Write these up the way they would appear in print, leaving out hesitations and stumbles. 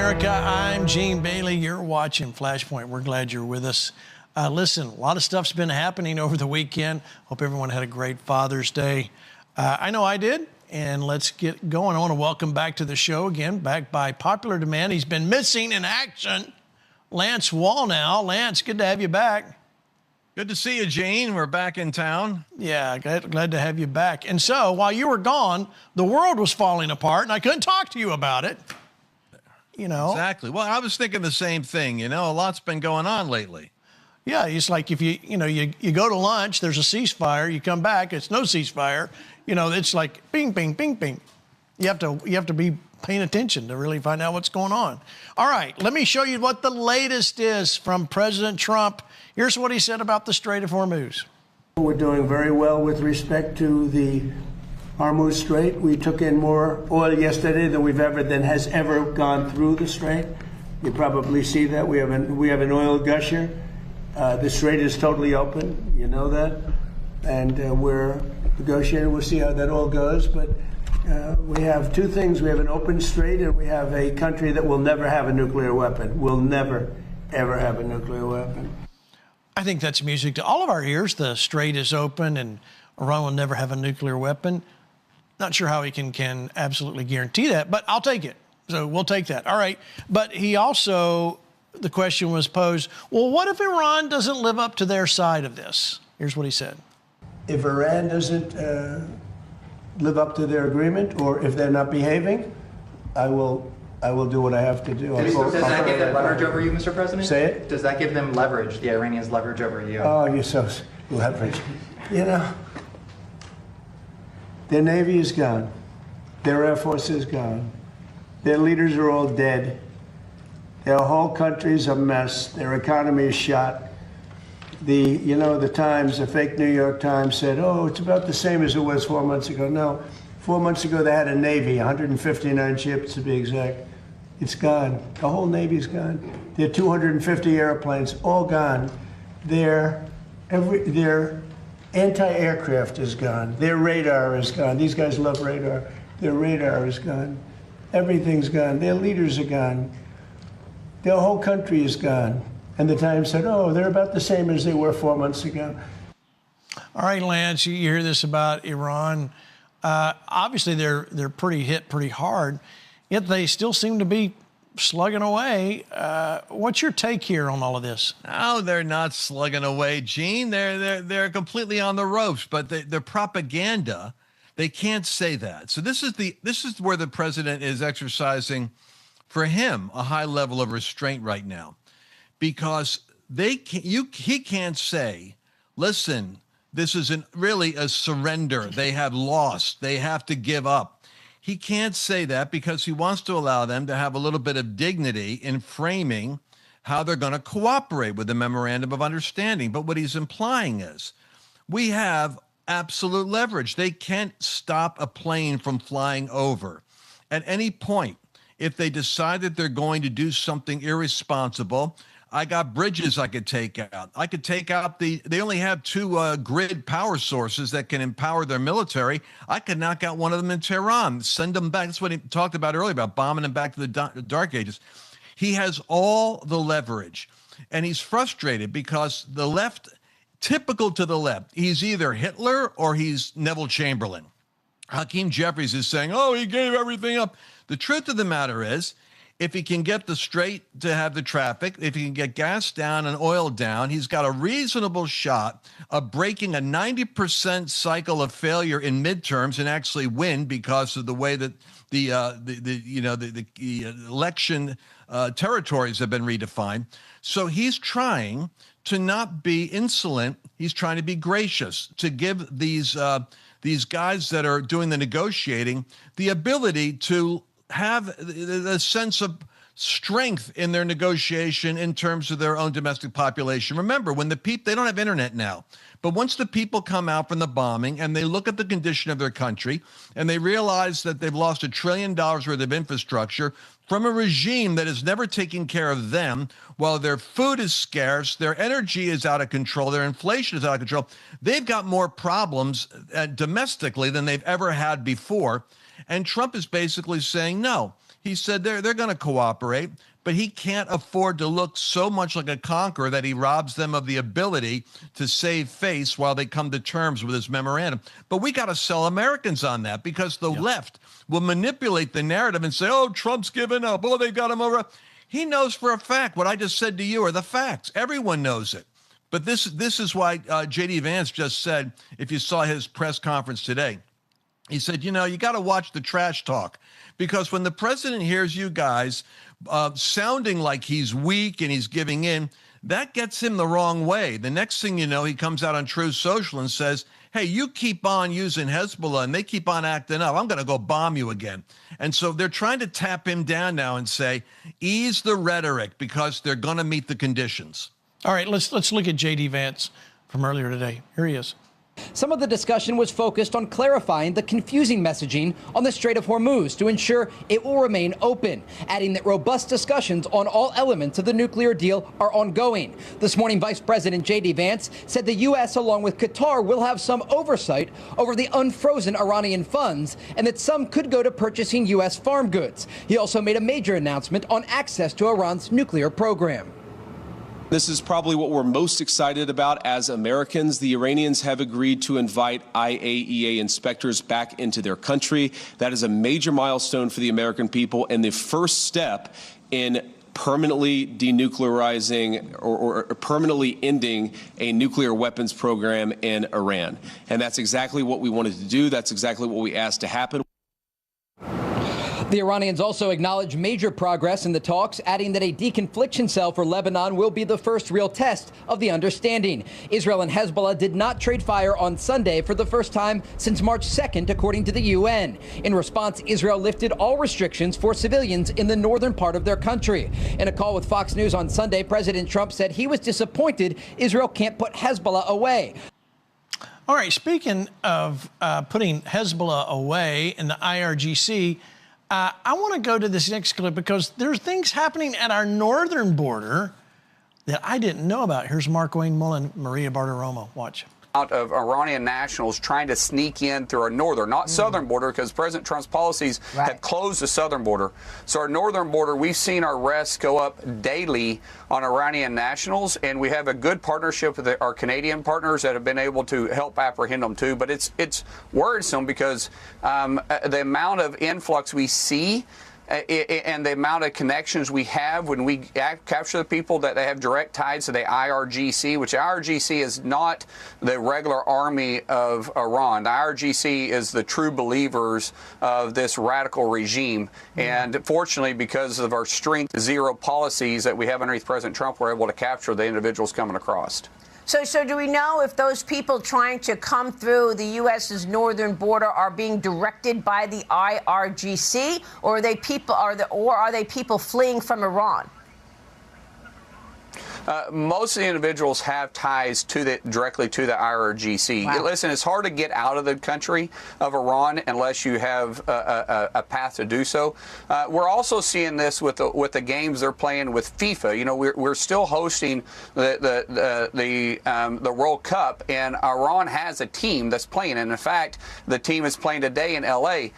America. I'm Gene Bailey. You're watching FlashPoint. We're glad you're with us. Listen, a lot of stuff's been happening over the weekend. Hope everyone had a great Father's Day. I know I did, and let's get going. I want to welcome back to the show again, back by popular demand. He's been missing in action. Lance Wallnau. Lance, good to have you back. Good to see you, Gene. We're back in town. Yeah, glad to have you back. And so, while you were gone, the world was falling apart, and I couldn't talk to you about it. You know. Exactly. Well, I was thinking the same thing. You know, a lot's been going on lately. Yeah, it's like if you go to lunch, there's a ceasefire. You come back, it's no ceasefire. You know, it's like bing, bing, bing, bing. You have to be paying attention to really find out what's going on. All right, let me show you what the latest is from President Trump. Here's what he said about the Strait of Hormuz. We're doing very well with respect to the Hormuz Strait. We took in more oil yesterday than has ever gone through the strait. You probably see that we have an oil gusher. The strait is totally open. You know that, and we're negotiating. We'll see how that all goes, but. We have two things. We have an open strait, and we have a country that will never have a nuclear weapon. Will never, ever have a nuclear weapon. I think that's music to all of our ears. The strait is open, and Iran will never have a nuclear weapon. Not sure how he can absolutely guarantee that, but I'll take it. So we'll take that. All right. But he also, the question was posed, well, what if Iran doesn't live up to their side of this? Here's what he said. If Iran doesn't live up to their agreement, or if they're not behaving, I will do what I have to do. Does that give them leverage over you, Mr. President? Say it? Does that give them leverage, the Iranians leverage over you? Oh, you're so leverage. You know, their Navy is gone. Their Air Force is gone. Their leaders are all dead. Their whole country's a mess. Their economy is shot. The Times, the fake New York Times said, oh, it's about the same as it was 4 months ago. No, 4 months ago they had a Navy, 159 ships to be exact. It's gone. The whole Navy's gone. Their 250 airplanes, all gone. Their anti-aircraft is gone. Their radar is gone. These guys love radar. Their radar is gone. Everything's gone. Their leaders are gone. Their whole country is gone. And the Times said, oh, they're about the same as they were 4 months ago. All right, Lance, you hear this about Iran. Obviously, they're pretty hit pretty hard, yet they still seem to be slugging away. What's your take here on all of this? No, they're not slugging away, Gene. They're completely on the ropes, but the propaganda, they can't say that. So this is where the president is exercising, for him, a high level of restraint right now. Because he can't say, listen, this isn't really a surrender. They have lost. They have to give up. He can't say that because he wants to allow them to have a little bit of dignity in framing how they're going to cooperate with the memorandum of understanding. But what he's implying is we have absolute leverage. They can't stop a plane from flying over at any point. If they decide that they're going to do something irresponsible, I got bridges I could take out. I could take out they only have two grid power sources that can empower their military. I could knock out one of them in Tehran, send them back. That's what he talked about earlier, about bombing them back to the dark ages. He has all the leverage, and he's frustrated because the left, typical to the left, he's either Hitler or he's Neville Chamberlain. Hakeem Jeffries is saying, oh, he gave everything up. The truth of the matter is, if he can get the strait to have the traffic, if he can get gas down and oil down, he's got a reasonable shot of breaking a 90% cycle of failure in midterms and actually win because of the way that the election territories have been redefined. So he's trying to not be insolent. He's trying to be gracious, to give these guys that are doing the negotiating the ability to have a sense of strength in their negotiation in terms of their own domestic population. Remember, when the people, they don't have internet now, but once the people come out from the bombing and they look at the condition of their country and they realize that they've lost $1 trillion worth of infrastructure from a regime that is never taking care of them, while their food is scarce, their energy is out of control, their inflation is out of control, they've got more problems domestically than they've ever had before. And Trump is basically saying, no, He said they're going to cooperate, but he can't afford to look so much like a conqueror that he robs them of the ability to save face while they come to terms with his memorandum. But we got to sell Americans on that, because the left will manipulate the narrative and say, oh, Trump's given up. Oh, they got him over. He knows for a fact what I just said to you are the facts. Everyone knows it. But this is why J.D. Vance just said, if you saw his press conference today, he said, you know, you got to watch the trash talk, because when the president hears you guys sounding like he's weak and he's giving in, that gets him the wrong way. The next thing you know, he comes out on Truth Social and says, hey, you keep on using Hezbollah and they keep on acting up, I'm going to go bomb you again. And so they're trying to tap him down now and say, ease the rhetoric, because they're going to meet the conditions. All right, let's look at J.D. Vance from earlier today. Here he is. Some of the discussion was focused on clarifying the confusing messaging on the Strait of Hormuz to ensure it will remain open, adding that robust discussions on all elements of the nuclear deal are ongoing. This morning, Vice President J.D. Vance said the U.S., along with Qatar, will have some oversight over the unfrozen Iranian funds, and that some could go to purchasing U.S. farm goods. He also made a major announcement on access to Iran's nuclear program. This is probably what we're most excited about as Americans. The Iranians have agreed to invite IAEA inspectors back into their country. That is a major milestone for the American people and the first step in permanently denuclearizing or permanently ending a nuclear weapons program in Iran. And that's exactly what we wanted to do. That's exactly what we asked to happen. The Iranians also acknowledged major progress in the talks, adding that a deconfliction cell for Lebanon will be the first real test of the understanding. Israel and Hezbollah did not trade fire on Sunday for the first time since March 2nd, according to the UN. In response, Israel lifted all restrictions for civilians in the northern part of their country. In a call with Fox News on Sunday, President Trump said he was disappointed Israel can't put Hezbollah away. All right, speaking of putting Hezbollah away in the IRGC, I want to go to this next clip because there's things happening at our northern border that I didn't know about. Here's Mark Wayne Mullen, Maria Bartiromo. Watch. Of Iranian nationals trying to sneak in through our northern, not southern border, because President Trump's policies have closed the southern border. So our northern border, we've seen our arrests go up daily on Iranian nationals, and we have a good partnership with our Canadian partners that have been able to help apprehend them too. But it's worrisome because the amount of influx we see and the amount of connections we have when we capture the people that they have direct ties to the IRGC, which the IRGC is not the regular army of Iran. The IRGC is the true believers of this radical regime. And fortunately, because of our strength zero policies that we have underneath President Trump, we're able to capture the individuals coming across. So do we know if those people trying to come through the U.S.'s northern border are being directed by the IRGC, or are they people fleeing from Iran? Most of the individuals have ties to directly to the IRGC. Wow. Listen, it's hard to get out of the country of Iran unless you have a path to do so. We're also seeing this with the games they're playing with FIFA. You know, we're still hosting the World Cup, and Iran has a team that's playing. And in fact, the team is playing today in L.A.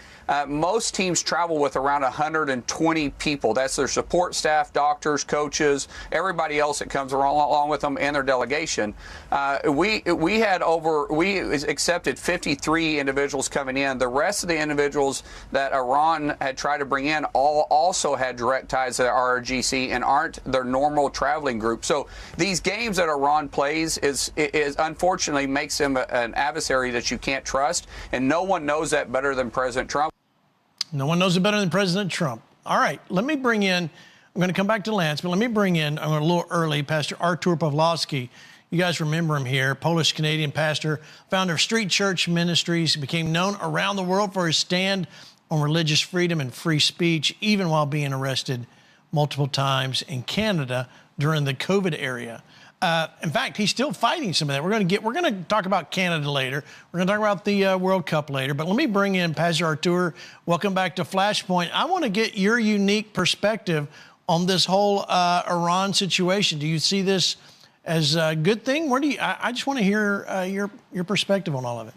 Most teams travel with around 120 people. That's their support staff, doctors, coaches, everybody else that comes along with them and their delegation. We accepted 53 individuals coming in. The rest of the individuals that Iran had tried to bring in also had direct ties to the IRGC and aren't their normal traveling group. So these games that Iran plays is unfortunately makes them an adversary that you can't trust, and no one knows that better than President Trump. No one knows it better than President Trump. All right, let me bring in, I'm going to come back to Lance, but let me bring in, I'm going a little early, Pastor Artur Pawlowski. You guys remember him here, Polish-Canadian pastor, founder of Street Church Ministries, became known around the world for his stand on religious freedom and free speech, even while being arrested multiple times in Canada during the COVID era. In fact, he's still fighting some of that. We're going to talk about Canada later. We're going to talk about the World Cup later. But let me bring in Pastor Artur. Welcome back to FlashPoint. I want to get your unique perspective on this whole Iran situation. Do you see this as a good thing? Where do you? I just want to hear your perspective on all of it.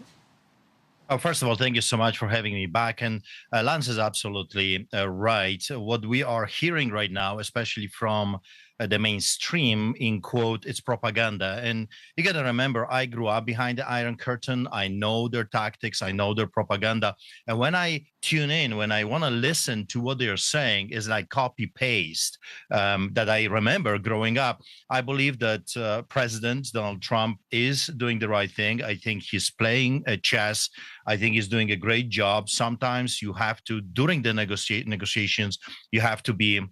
First of all, thank you so much for having me back. And Lance is absolutely right. What we are hearing right now, especially from the mainstream, in quote, it's propaganda. And you got to remember, I grew up behind the Iron Curtain. I know their tactics. I know their propaganda. And when I tune in, when I want to listen to what they're saying, is like copy paste that I remember growing up. I believe that President Donald Trump is doing the right thing. I think he's playing chess. I think he's doing a great job. Sometimes you have to, during the negotiations, you have to be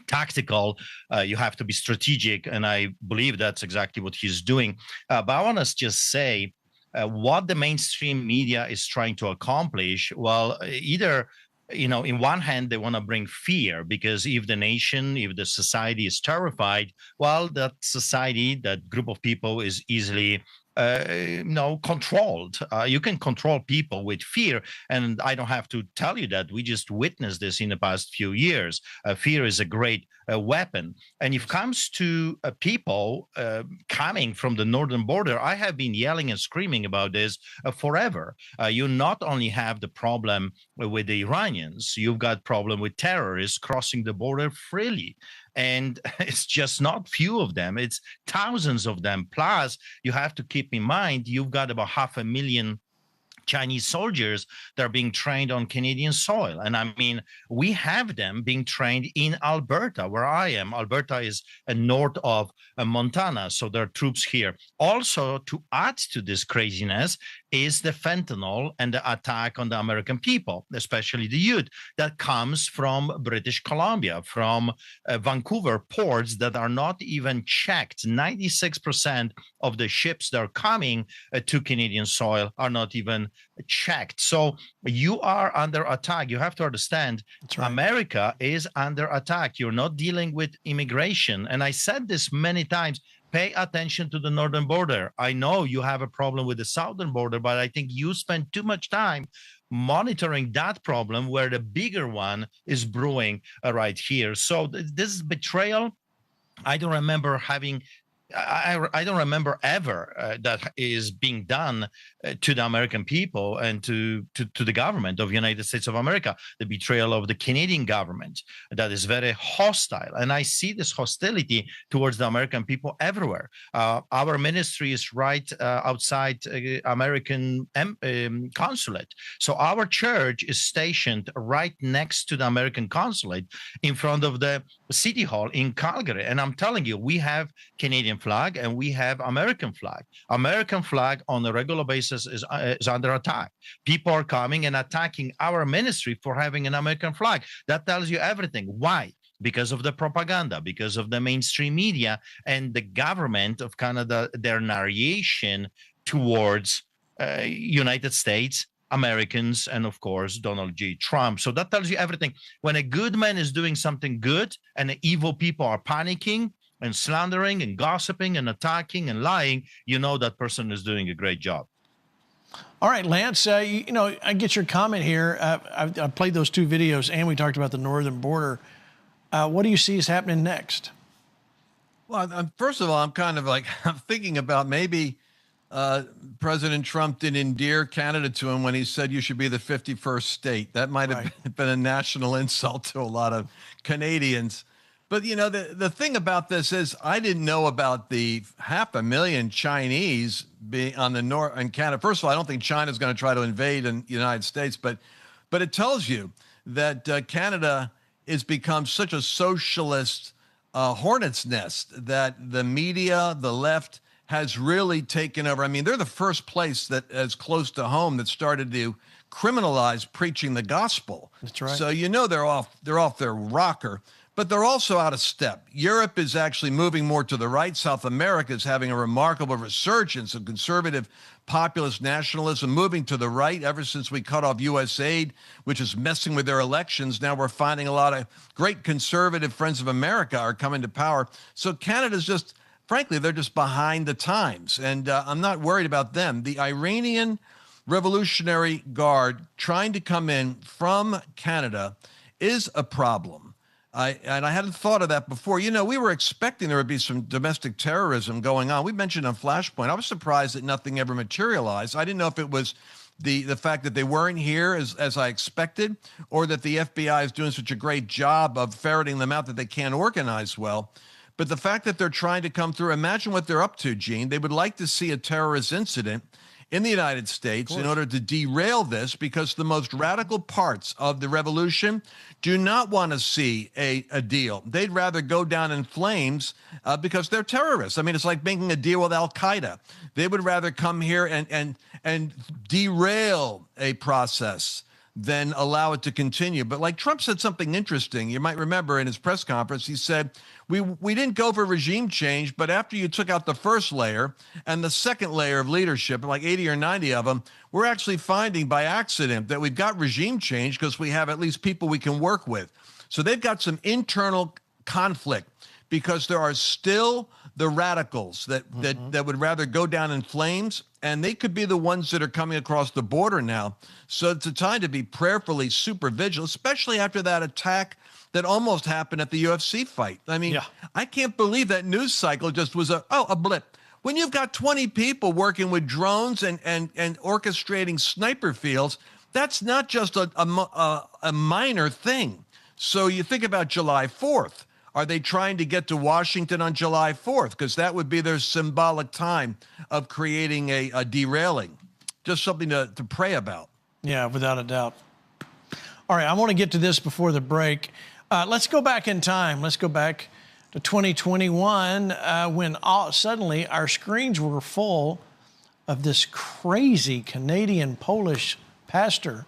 tactical, you have to be strategic, and I believe that's exactly what he's doing. But I want to just say what the mainstream media is trying to accomplish. Well, either, you know, in one hand, they want to bring fear, because if the nation, if the society is terrified, well, that society, that group of people is easily controlled. You can control people with fear, and I don't have to tell you that. We just witnessed this in the past few years. Fear is a great weapon. And if it comes to people coming from the northern border, I have been yelling and screaming about this forever. You not only have the problem with the Iranians, you've got problem with terrorists crossing the border freely. And it's just not few of them, it's thousands of them. Plus, you have to keep in mind, you've got about 500,000 Chinese soldiers that are being trained on Canadian soil. And I mean, we have them being trained in Alberta, where I am. Alberta is north of Montana, so there are troops here. Also, to add to this craziness is the fentanyl and the attack on the American people, especially the youth, that comes from British Columbia, from Vancouver ports that are not even checked. 96% of the ships that are coming to Canadian soil are not even checked. So you are under attack. You have to understand, right. America is under attack. You're not dealing with immigration. And I said this many times. Pay attention to the northern border. I know you have a problem with the southern border, but I think you spend too much time monitoring that problem where the bigger one is brewing right here. So this betrayal, I don't remember having I don't remember ever that is being done to the American people and to the government of the United States of America, the betrayal of the Canadian government that is very hostile. And I see this hostility towards the American people everywhere. Our ministry is right outside American consulate. So our church is stationed right next to the American consulate in front of the City Hall in Calgary. And I'm telling you, we have Canadian flag and we have American flag. American flag on a regular basis is under attack. People are coming and attacking our ministry for having an American flag. That tells you everything. Why? Because of the propaganda, because of the mainstream media and the government of Canada, their narration towards United States, Americans, and of course, Donald J. Trump. So that tells you everything. When a good man is doing something good and the evil people are panicking and slandering and gossiping and attacking and lying, you know that person is doing a great job. All right, Lance, I get your comment here. I played those two videos and we talked about the northern border. What do you see is happening next? Well, first of all, I'm thinking about maybe President Trump did endear Canada to him when he said you should be the 51st state. That might have been a national insult to a lot of Canadians. But, you know, the thing about this is I didn't know about the 500,000 Chinese being on the north in Canada. First of all, I don't think China's going to try to invade the United States, but it tells you that Canada has become such a socialist hornet's nest that the media, the left, has really taken over. I mean, they're the first place that is close to home that started to criminalize preaching the gospel. That's right. So you know they're off their rocker, but they're also out of step. Europe is actually moving more to the right. South America is having a remarkable resurgence of conservative populist nationalism, moving to the right ever since we cut off U.S. aid, which is messing with their elections. Now we're finding a lot of great conservative friends of America are coming to power. So Canada's just, frankly, they're just behind the times. And I'm not worried about them. The Iranian Revolutionary Guard trying to come in from Canada is a problem. I hadn't thought of that before. You know, we were expecting there would be some domestic terrorism going on. We mentioned on FlashPoint. I was surprised that nothing ever materialized. I didn't know if it was the fact that they weren't here as I expected, or that the FBI is doing such a great job of ferreting them out that they can't organize well. But the fact that they're trying to come through, imagine what they're up to, Gene. They would like to see a terrorist incident in the United States in order to derail this, because the most radical parts of the revolution do not want to see a deal. They'd rather go down in flames because they're terrorists. I mean, it's like making a deal with Al-Qaeda. They would rather come here and derail a process than allow it to continue. But like Trump said something interesting. You might remember in his press conference, he said, we didn't go for regime change, but after you took out the first layer and the second layer of leadership, like 80 or 90 of them, we're actually finding by accident that we've got regime change because we have at least people we can work with. So they've got some internal conflict because there are still the radicals that would rather go down in flames, and they could be the ones that are coming across the border now. So it's a time to be prayerfully super vigilant, especially after that attack that almost happened at the UFC fight. I mean, I can't believe that news cycle just was a blip. When you've got 20 people working with drones and orchestrating sniper fields, that's not just a minor thing. So you think about July 4th. Are they trying to get to Washington on July 4th? Because that would be their symbolic time of creating a derailing. Just something to pray about. Yeah, without a doubt. All right, I want to get to this before the break. Let's go back in time. Let's go back to 2021 when suddenly our screens were full of this crazy Canadian Polish pastor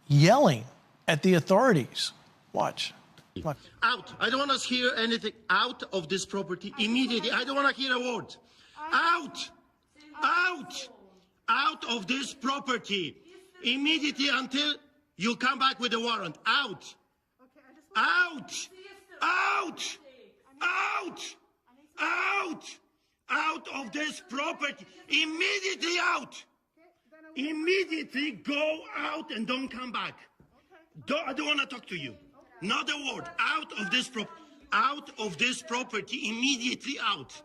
yelling at the authorities. Watch. Out. I don't want to hear anything. Out of this property immediately. I don't want to hear a word. Out. Out. Out of this property immediately until you come back with a warrant. Out. Out. Out. Out. Out. Out of this property. Immediately out. Immediately go out and don't come back. I don't want to talk to you. Not a word. Out of this property, immediately out.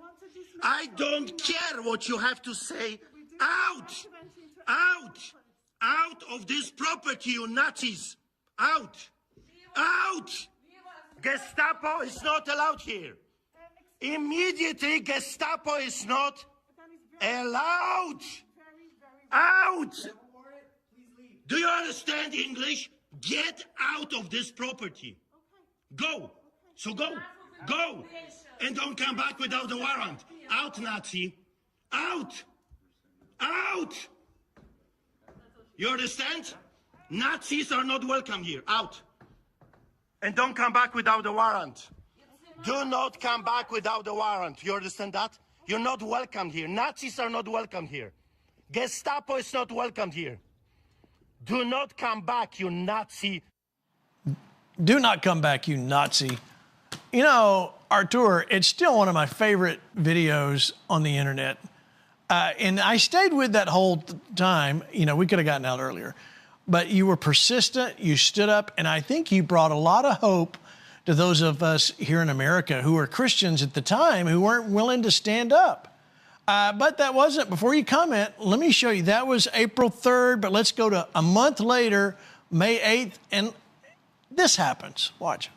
I don't care what you have to say. Out. Out. Out of this property, you Nazis. Out. Out. Gestapo is not allowed here. Immediately, Gestapo is not allowed. Out. Do you understand English? Get out of this property. Go. So go. Go. And don't come back without a warrant. Out, Nazi. Out. Out. You understand? Nazis are not welcome here. Out. And don't come back without a warrant. Do not come back without a warrant. You understand that? You're not welcome here. Nazis are not welcome here. Gestapo is not welcome here. Do not come back, you Nazi. Do not come back, you Nazi. You know, Artur, it's still one of my favorite videos on the internet. And I stayed with that whole time. You know, we could have gotten out earlier. But you were persistent, you stood up, and I think you brought a lot of hope to those of us here in America who were Christians at the time who weren't willing to stand up. But that wasn't, before you comment, let me show you. That was April 3rd, but let's go to a month later, May 8th, and this happens. Watch.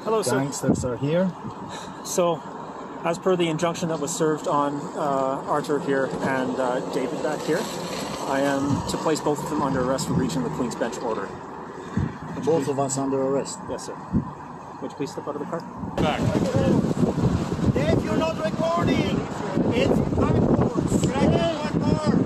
Hello, sir. Gangsters are here. So, as per the injunction that was served on Artur here and David back here, I am to place both of them under arrest for breaching the Queen's Bench order. Both of us under arrest? Yes, sir. Would you please step out of the car? Back. If you're not recording, it's backwards. One more.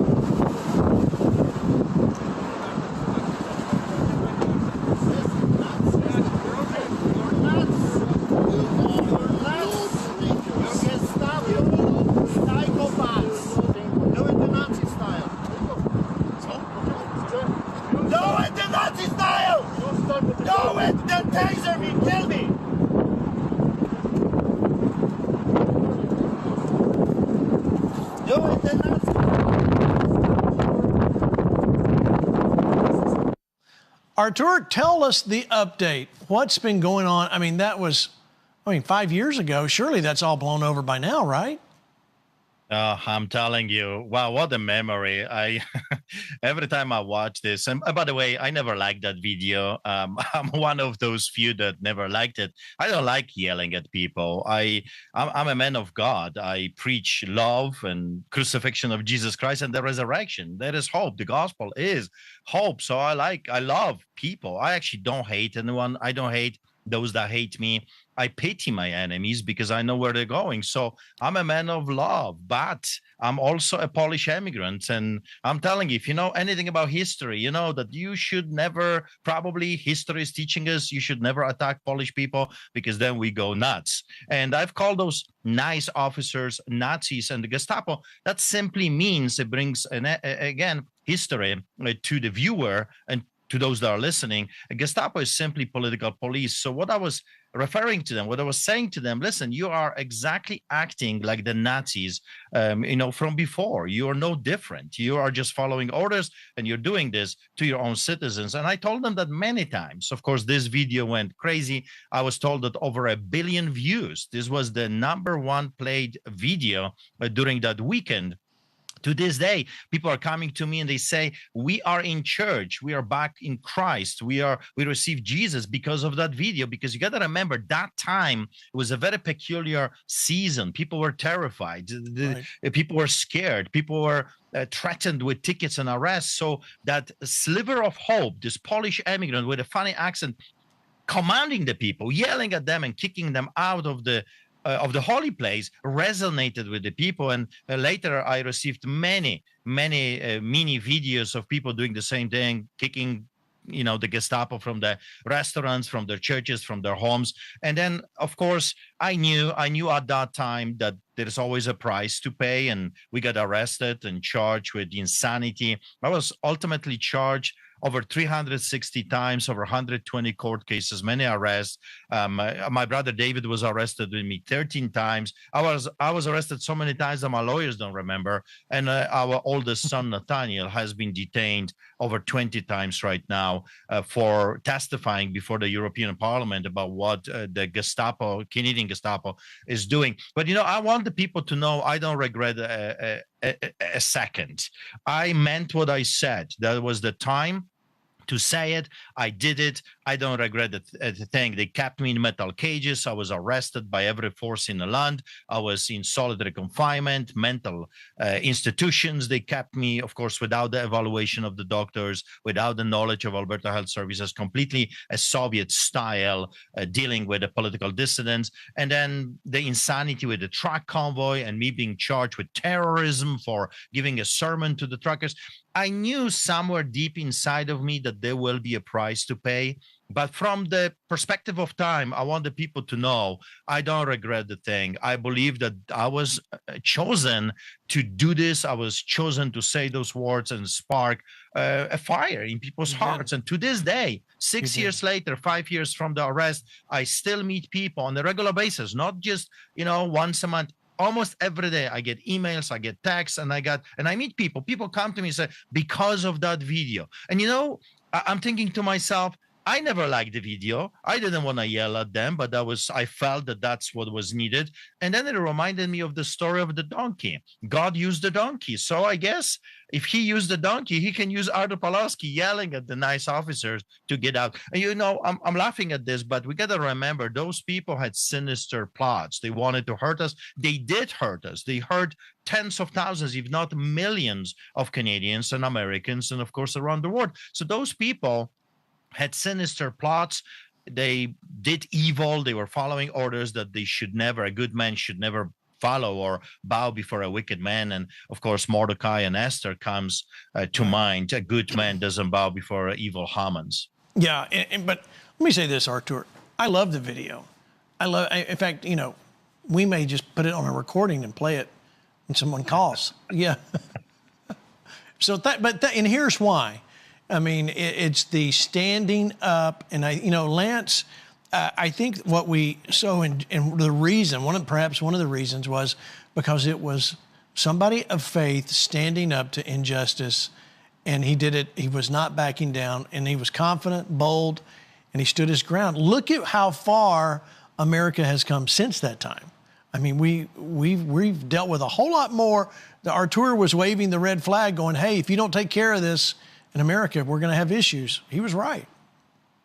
Artur, tell us the update. What's been going on? I mean, 5 years ago. Surely that's all blown over by now, right? I'm telling you, wow, what a memory. Every time I watch this, and by the way, I never liked that video. I'm one of those few that never liked it. I don't like yelling at people. I'm a man of God. I preach love and crucifixion of Jesus Christ and the resurrection. There is hope. The gospel is hope. So I love people. I actually don't hate anyone. I don't hate those that hate me. I pity my enemies because I know where they're going. So I'm a man of love, but I'm also a Polish immigrant. And I'm telling you, if you know anything about history, you know that you should never, probably history is teaching us, you should never attack Polish people because then we go nuts. And I've called those nice officers Nazis and the Gestapo. That simply means it brings, again, history to the viewer and to those that are listening. Gestapo is simply political police. So what I was referring to them, what I was saying to them, listen, you are exactly acting like the Nazis, from before. You are no different. You are just following orders and you're doing this to your own citizens. And I told them that many times. Of course, this video went crazy. I was told that over 1 billion views. This was the #1 played video during that weekend. To this day, people are coming to me and they say, we are in church. We are back in Christ. We received Jesus because of that video. Because you got to remember, that time it was a very peculiar season. People were terrified. People were scared. People were threatened with tickets and arrests. So that sliver of hope, this Polish immigrant with a funny accent, commanding the people, yelling at them and kicking them out of the holy place, resonated with the people. And later I received many mini videos of people doing the same thing, kicking the Gestapo from the restaurants, from their churches, from their homes. And then, of course, I knew at that time that there's always a price to pay, and we got arrested and charged with insanity. I was ultimately charged over 360 times, over 120 court cases, many arrests. My brother David was arrested with me 13 times. I was arrested so many times that my lawyers don't remember. And our oldest son, Nathaniel, has been detained over 20 times right now for testifying before the European Parliament about what the Gestapo, Canadian Gestapo, is doing. But, I want the people to know I don't regret a second. I meant what I said. That was the time to say it. I did it. I don't regret a thing. They kept me in metal cages. I was arrested by every force in the land. I was in solitary confinement, mental institutions. They kept me, of course, without the evaluation of the doctors, without the knowledge of Alberta Health Services, completely a Soviet style, dealing with the political dissidents. And then the insanity with the truck convoy and me being charged with terrorism for giving a sermon to the truckers. I knew somewhere deep inside of me that there will be a price to pay. But from the perspective of time, I want the people to know I don't regret the thing. I believe that I was chosen to do this. I was chosen to say those words and spark a fire in people's hearts. And to this day, 6 years later, 5 years from the arrest, I still meet people on a regular basis, not just, once a month. Almost every day I get emails, I get texts, and I meet people. People come to me and say, because of that video. And I'm thinking to myself, I never liked the video. I didn't want to yell at them, but I felt that that's what was needed. And then it reminded me of the story of the donkey. God used the donkey. So I guess if he used the donkey, he can use Artur Pawlowski yelling at the nice officers to get out. And I'm laughing at this, but we got to remember those people had sinister plots. They wanted to hurt us. They did hurt us. They hurt tens of thousands, if not millions of Canadians and Americans, and of course around the world. So those people had sinister plots. They did evil. They were following orders that a good man should never follow or bow before a wicked man. And of course, Mordecai and Esther comes to mind. A good man doesn't bow before evil Hamans. Yeah, but let me say this, Artur. I love the video. In fact, we may just put it on a recording and play it when someone calls. Yeah. And here's why. I mean, it's the standing up, and Lance, I think what we and the reason, perhaps one of the reasons was because it was somebody of faith standing up to injustice and he did it. He was not backing down, and he was confident, bold, and he stood his ground. Look at how far America has come since that time. I mean, we've dealt with a whole lot more. Artur was waving the red flag going, hey, if you don't take care of this in America, we're going to have issues. He was right.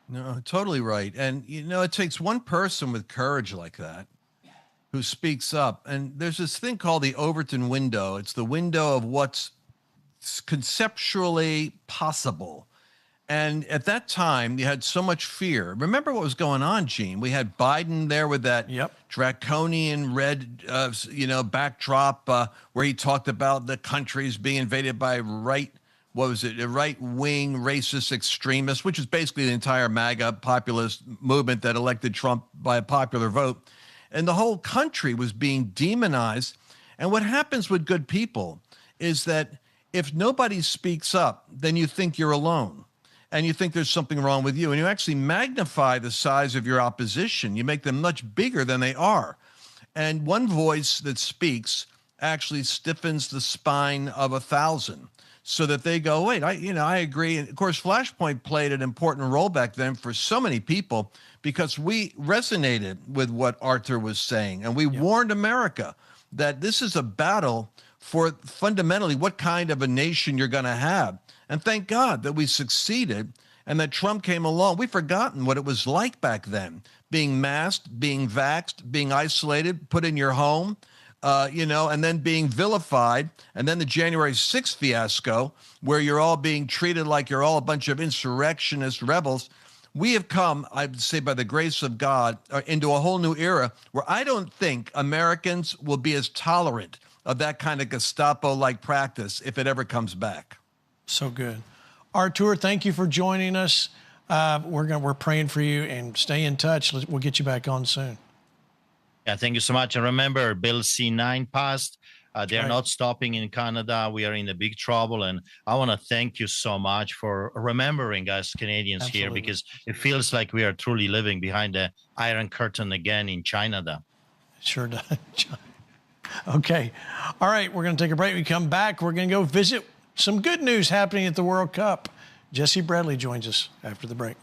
No, totally right. And, you know, it takes one person with courage like that who speaks up. And there's this thing called the Overton window. It's the window of what's conceptually possible. And at that time, you had so much fear. Remember what was going on, Gene? We had Biden there with that draconian red, backdrop where he talked about the countries being invaded by a right-wing racist extremists, which is basically the entire MAGA populist movement that elected Trump by a popular vote. And the whole country was being demonized. And what happens with good people is that if nobody speaks up, then you think you're alone. And you think there's something wrong with you. And you actually magnify the size of your opposition. You make them much bigger than they are. And one voice that speaks actually stiffens the spine of 1,000 so that they go, wait, I agree. And of course, FlashPoint played an important role back then for so many people because we resonated with what Artur was saying. And we warned America that this is a battle for fundamentally what kind of a nation you're going to have. And thank God that we succeeded and that Trump came along. We've forgotten what it was like back then, being masked, being vaxxed, being isolated, put in your home, and then being vilified. And then the January 6th fiasco, where you're all being treated like you're all a bunch of insurrectionist rebels. We have come, I'd say by the grace of God, into a whole new era where I don't think Americans will be as tolerant of that kind of Gestapo-like practice if it ever comes back. So good. Artur, thank you for joining us. We're praying for you and stay in touch. We'll get you back on soon. Yeah, thank you so much. And remember, Bill C-9 passed. They're not stopping in Canada. We are in a big trouble. And I want to thank you so much for remembering us Canadians here, because it feels like we are truly living behind the Iron Curtain again in China. Sure does. Okay. All right. We're going to take a break. We come back. We're going to go visit some good news happening at the World Cup. Jesse Bradley joins us after the break.